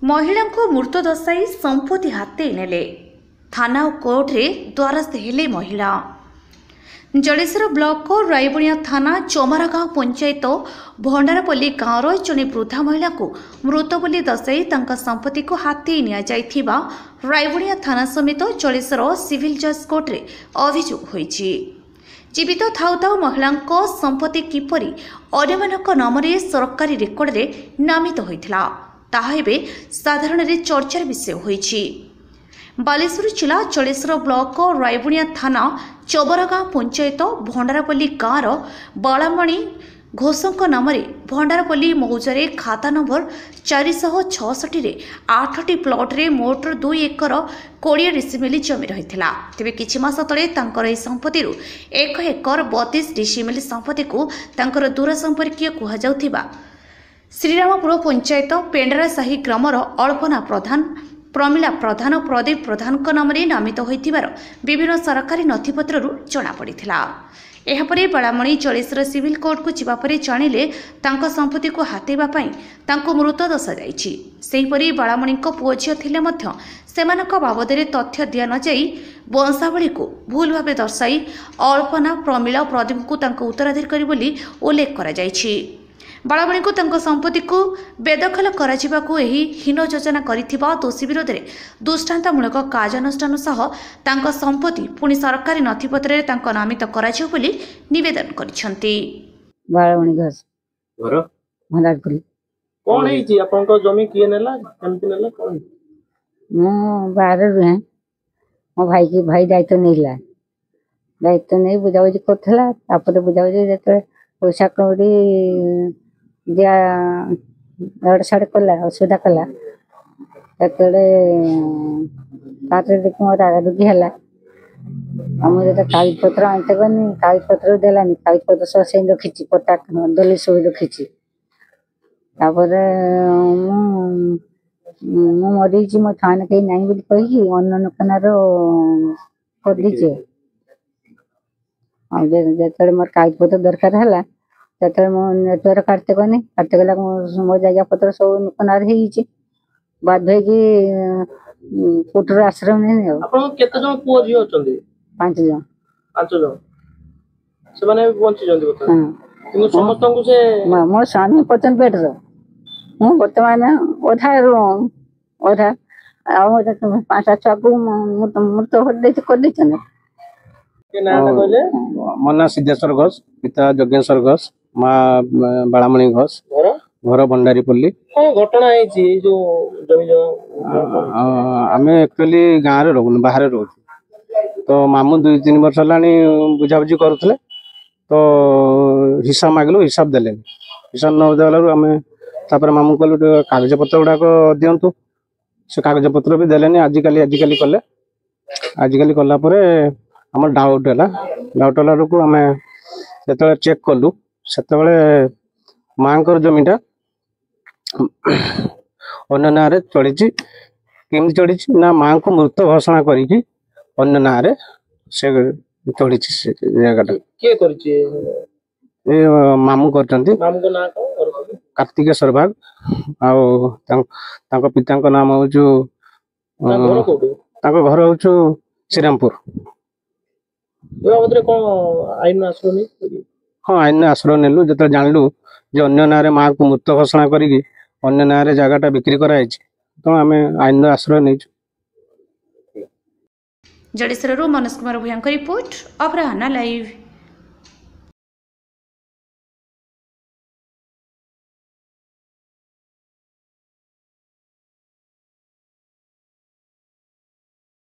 महिला को मृत दशाई संपत्ति हाते नेले थाना और कोर्टे द्वारस्थ हेले महिला। जलेश्वर ब्लॉक रायबणिया थाना चमारागाँव पंचायत भंडारपल्ली गाँवर जड़े वृद्धा महिला को मृत बोली दर्शाई संपत्ति को हाथी निया रायबणिया थाना समेत जलेश्वर सिविल जज कोर्टे अभियोग होईछि। जीवित थाउ थाउ महिला संपत्ति किपरि अन्यमानक नाम सरकारी रेकर्ड रे नामित होइथिला ताहा एबे साधारण चर्चार विषय होईछि। बालेश्वर जिला जलेश्वर ब्लॉक रायबणिया थाना चबरागाँ पंचायत भंडारपल्ली गाँवर बालामणि घोषक नाम भंडारपल्ली मौजारे खाता नंबर 466 रे 8टी प्लॉट रे मोट 2 एकर 20 डिसिमिल जमी रही। तेबे किछि मास तले तांकर एही संपत्ति 1 एकर 32 डिसिमिल संपत्ति को तांकर दूर संपर्कीय कुहा जाउथिबा श्रीरामपुर पंचायत पेंडरा साही ग्रामर अल्पना प्रधान, प्रमिला प्रधान और प्रदीप प्रधान नाम नामित होइथिबार विभिन्न सरकारी नथिपत्र जना पड़िथिला। एहापरे बालामणि जलेश्वर सिविल कोर्ट को जिबापरे जानिले तांका संपत्ति को हातेबा पई तांको मृत दशा जाइछि। सेहिपरि बालामणिको पुओ झियो थिले मध्य सेमानक बाबदरे तथ्य दिया न जाई वंशावली को भूल भावे दर्शाई अल्पना, प्रमिला और प्रदीप को तांको उत्तराधिकारी बोली उल्लेख करा जाइछि। बालामणि को तांको संपत्ति को बेदखल कराजिबाकू एही हीन योजना करिथिबा दोषी विरोध में दृष्टांतमूलक कार्यानुष्ठान सह तांको संपत्ति पुणी सरकारी नथिपत्र रे तांको नामित कराजियो बोली निवेदन करिसंती। बालामणि घस घर भंडारपुर कोन है जी आपन जमी किए नेला केमति नेला कोन मो बाहर रुहे मो भाई दायित्व नहीं बुझाबुझी करथला तापर बुझाबुझी जेते पैसा कौड़ी दिया एड़ साड़ कला असुविधा कला देख मोर आगुकी है जो कागज पत्र आनते गनी कागज पत्र देलानी कागज पत्र सब से रखी पट्टा दली सब रखी मरी मो थाने कहीं नहीं बोली कही अन्न नकनार कर दीचे जो मोर कागज पत्र दरकार है जो मो नेटवर्क काटते गला मो जगह पत्र सब नुकनार बाध्य कोर्टर आश्रय नहीं केते जन पुओ झियो अछंदी 5 जन से माने बंची जंदी बता किनु समस्त को से मो स्वामी पचन पेट रो मु वर्तमान ओधा आ 5-6 को मृत हो देते कर देते ना के नाम कहले मना सिद्धेश्वर घोष, पिता जज्ञेश्वर घोष, माँ बालामणि घोष, घर भंडारीपल्ली। कौन घटना है जो जमी आम एक्चुअली गाँव रे रहून बाहर रोज तो मामू 2-3 वर्ष है बुझाबुझी करुले तो हिसाब मागिलु हिसाब देले हिसाब न देवालू आम तापर मामू कहलु कागज पत्र गुड़ाक दिंतु से कागज पत्र भी देले आजिकली कला आम डाउट है को आम जो चेक कलु से माँ जमीटा अन्य ना चली केमी चढ़ी ना माँ को मृत घोषणा करी अन्य ना से चढ़ी मामू कर कार्तिकेश्वर बाग आ पिता नाम हूँ घर हूँ श्रीरामपुर। हाँ आईन आश्रय नेलु जो जानलु जो अन्य ना माँ को मृत घोषणा करी अन्य ना जगह बिक्री कराई तो आम आईन आश्रय नहीं। जडेश्वर मनोज कुमार भूया रिपोर्ट अपराह्न लाइव।